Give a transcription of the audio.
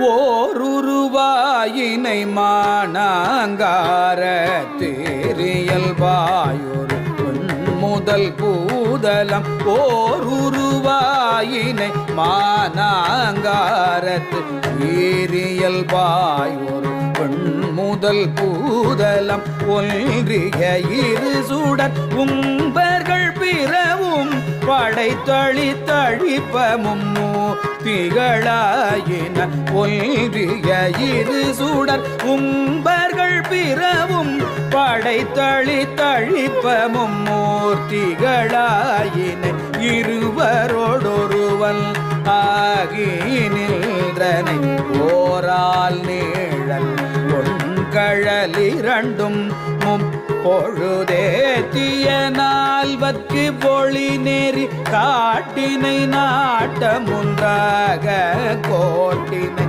ஓருருவாயினை மானாங்கார தேரியல்பாயொரு முதல் பூதலம் ஓருருவாயினை மானாங்காரத்து ஏரியல்பாயொரு முதல் பூதலம் ஒன்றிய இரு சுடர் உம்பர்கள் பிறவும் படைத்தளி தழிப்பமும் திகழாயின ஒன்றிய இரு சுடர் உம்பர்கள் பிறவும் படைத்தளி தழிப்பமும் மூர்த்திகளாயின இருவரோடொருவன் ஆகி நின்றனை ஓரால் நீழல் கழலிரண்டும் முப்பொழுதேத்திய நால்வர்க்கு பொழி நெறி காட்டினை நாட்டமுன்றாக கோட்டினை